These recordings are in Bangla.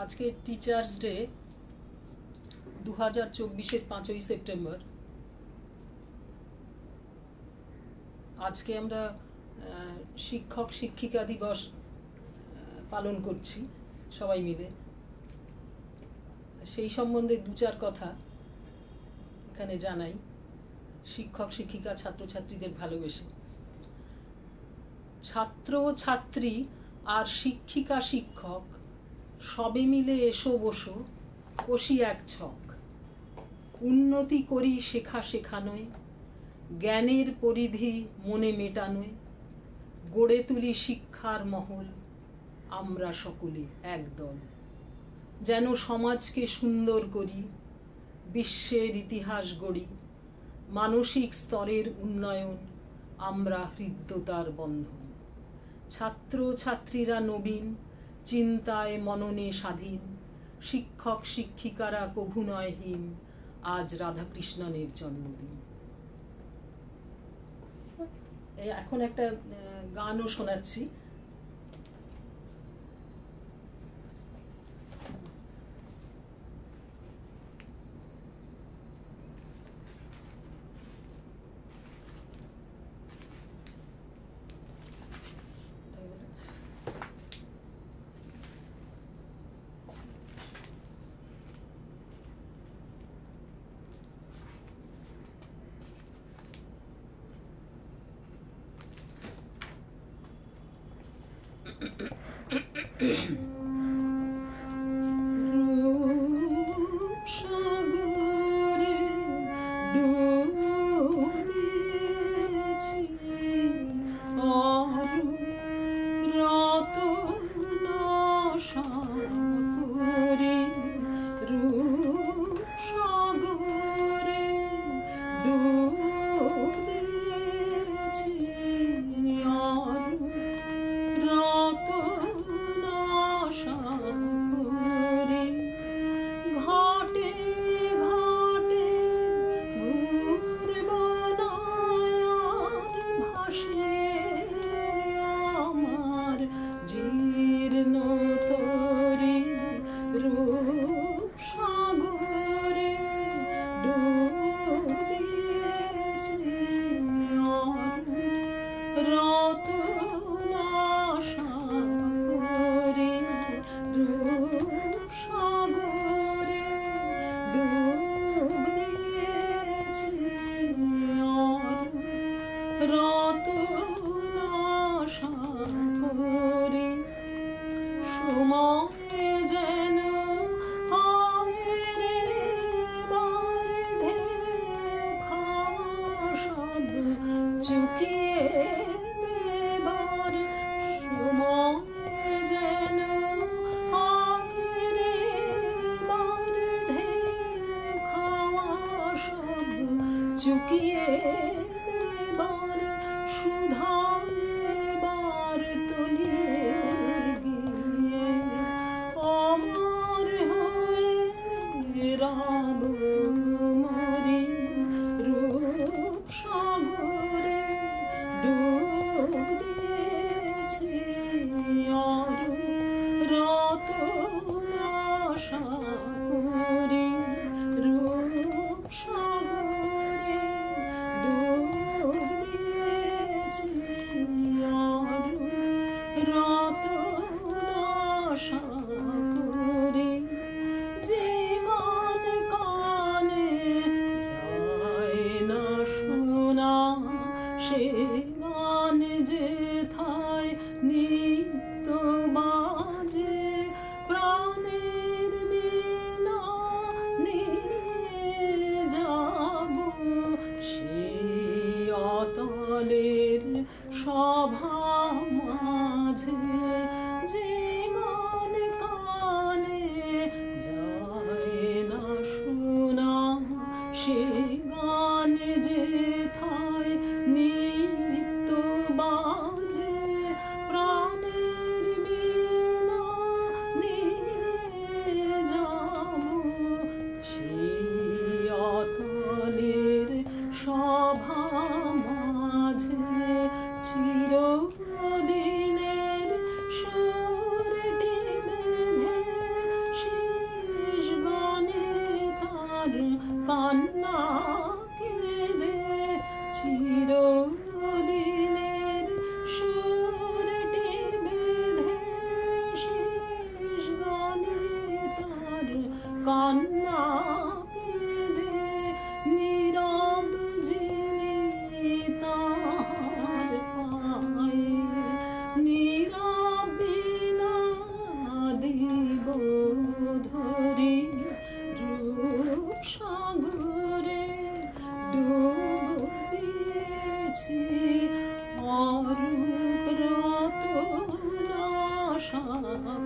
আজকে টিচার্স ডে 2024-এর 5ই সেপ্টেম্বর। আজকে আমরা শিক্ষক শিক্ষিকা দিবস পালন করছি সবাই মিলে। সেই সম্বন্ধে দু চার কথা এখানে জানাই। শিক্ষক শিক্ষিকা ছাত্রছাত্রীদের ভালোবেসে, ছাত্র ছাত্রী আর শিক্ষিকা শিক্ষক সবে মিলে এসো বসো, কষি এক ছক। উন্নতি করি শেখা শেখানোয়, জ্ঞানের পরিধি মনে মেটানোয়, গড়ে তুলি শিক্ষার মহল আমরা সকলে একদল। যেন সমাজকে সুন্দর করি, বিশ্বের ইতিহাস গড়ি, মানসিক স্তরের উন্নয়ন আমরা হৃদ্যতার বন্ধন। ছাত্র ছাত্রীরা নবীন, চিন্তায় মননে স্বাধীন, শিক্ষক শিক্ষিকারা কভু নয়হীন, আজ রাধাকৃষ্ণনের জন্মদিন। এখন একটা গানও শোনাচ্ছি। কান্না কেঁদে নীরব জীবিতার পায়ে নীরবে দিব ধরি রূপ সাগরে ডুব দিয়েছি অরূপ রতনা আশা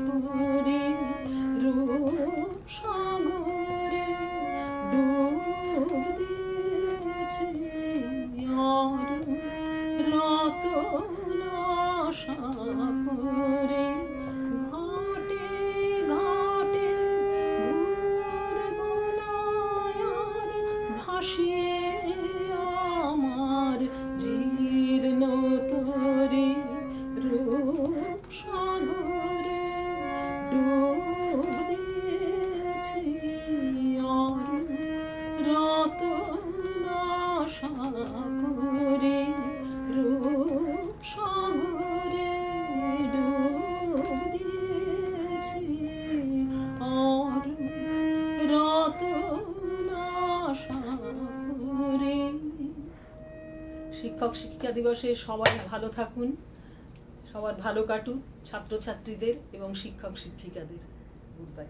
করি রূপ সাগরে ডুব দিয়েছি অরূপ রতনা আশা করি ঘাটে ঘাটে ঘুরবো না আর ভাসিয়ে আমার জীর্ণ তরি রূপ সাগরে ডুব দিয়েছি অরূপ রতনা আশা করি রূপ সাগরে ডুব দিয়েছি অরূপ রতনা আশা করি। শিক্ষক শিক্ষিকা দিবসে সবাই ভালো থাকুন, সবার ভালো কাটুক, ছাত্রছাত্রীদের এবং শিক্ষক শিক্ষিকাদের। Good bye.